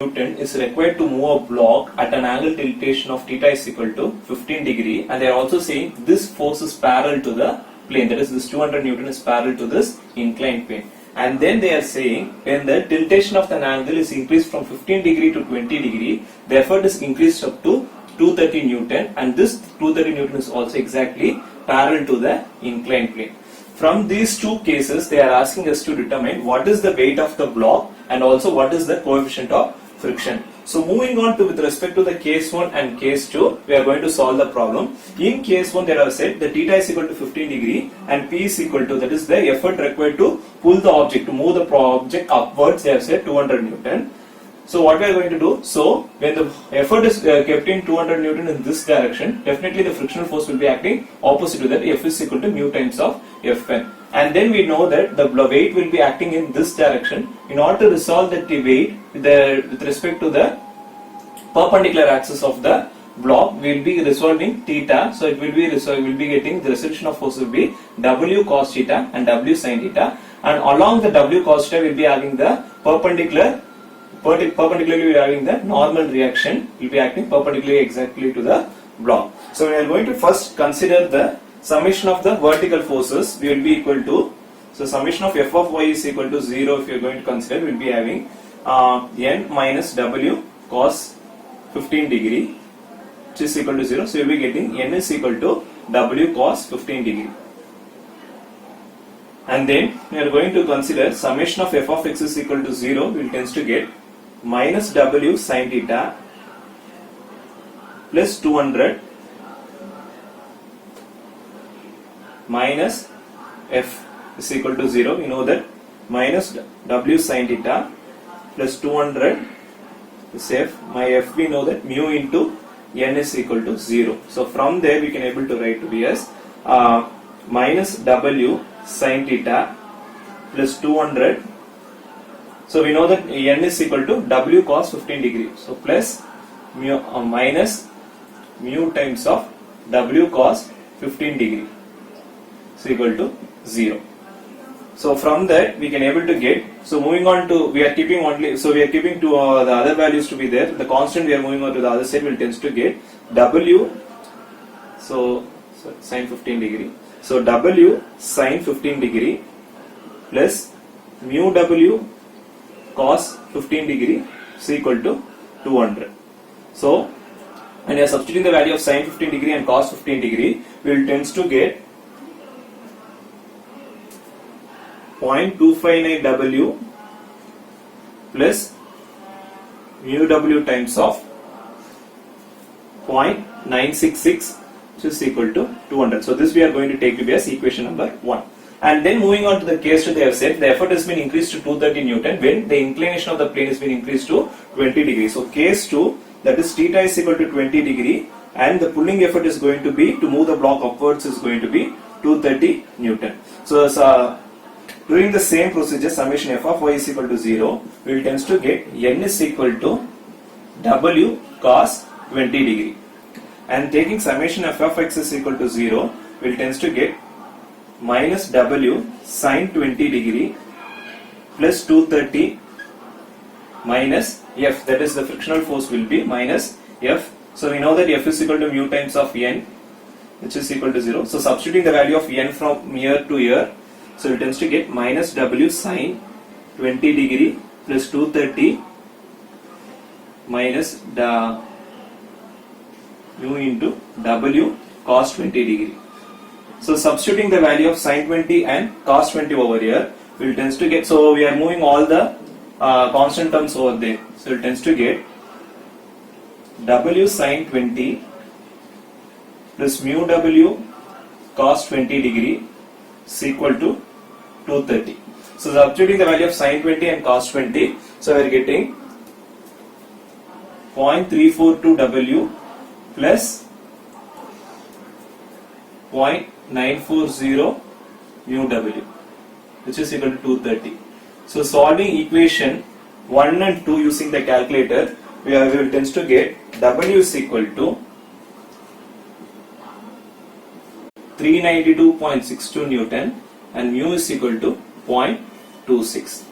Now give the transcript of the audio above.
Newton is required to move a block at an angle tiltation of theta is equal to 15 degree, and they are also saying this force is parallel to the plane, that is this 200 Newton is parallel to this inclined plane. And then they are saying when the tiltation of an angle is increased from 15 degree to 20 degree, the effort is increased up to 230 Newton, and this 230 Newton is also exactly parallel to the inclined plane. From these two cases, they are asking us to determine what is the weight of the block and also what is the coefficient of friction. So moving on to with respect to the case 1 and case 2, we are going to solve the problem. In case 1, they have said the theta is equal to 15 degree and P is equal to, that is the effort required to pull the object, to move the object upwards, they have said 200 Newton. So what we are going to do, so when the effort is kept in 200 Newton in this direction, definitely the frictional force will be acting opposite to that, F is equal to mu times of Fn. And then we know that the weight will be acting in this direction. In order to resolve that the weight with respect to the perpendicular axis of the block, we will be resolving theta. So it will be getting the resolution of force will be W cos theta and W sin theta, and along the W cos theta we will be having the perpendicularly we are having the normal reaction will be acting perpendicularly exactly to the block. So we are going to first consider the summation of the vertical forces. We will be equal to, so summation of f of y is equal to 0 if you are going to consider, we will be having n minus w cos 15 degree which is equal to 0. So you will be getting n is equal to w cos 15 degree. And then we are going to consider summation of f of x is equal to 0, we will tends to get minus w sin theta plus 200 minus f is equal to 0. We know that minus w sin theta plus 200 is f. My f we know that mu into n is equal to 0. So from there we can able to write to be as minus w sin theta plus 200. So we know that n is equal to w cos 15 degree. So plus mu minus mu times of w cos 15 degree is equal to 0. So from that we can able to get, so moving on to, we are keeping only, so we are keeping to the other values to be there, the constant we are moving on to the other side will tends to get w, so sin 15 degree, so w sin 15 degree plus mu w cos 15 degree is equal to 200. So when you are substituting the value of sin 15 degree and cos 15 degree, we will tends to get 0.259 w plus mu w times of 0.966 which is equal to 200. So this we are going to take to be as equation number 1. And then moving on to the case 2, they have said the effort has been increased to 230 Newton when the inclination of the plane has been increased to 20 degrees. So case 2, that is theta is equal to 20 degree and the pulling effort is going to be, to move the block upwards is going to be 230 Newton. So during the same procedure, summation f of y is equal to 0, we will tends to get n is equal to w cos 20 degree, and taking summation f of x is equal to 0, we will tends to get minus w sin 20 degree plus 230 minus f, that is the frictional force will be minus f. So we know that f is equal to mu times of n which is equal to 0. So substituting the value of n from here to here, so it tends to get minus w sin 20 degree plus 230 minus the mu into w cos 20 degree. So substituting the value of sin 20 and cos 20 over here, we will tends to get, so we are moving all the constant terms over there. So it tends to get w sin 20 plus mu w cos 20 degree is equal to 230. So substituting the value of sin 20 and cos 20, so we are getting 0.342 w plus 0.940 mu w which is equal to 230. So solving equation 1 and 2 using the calculator, we will tends to get w is equal to 392.62 Newton and mu is equal to 0.26.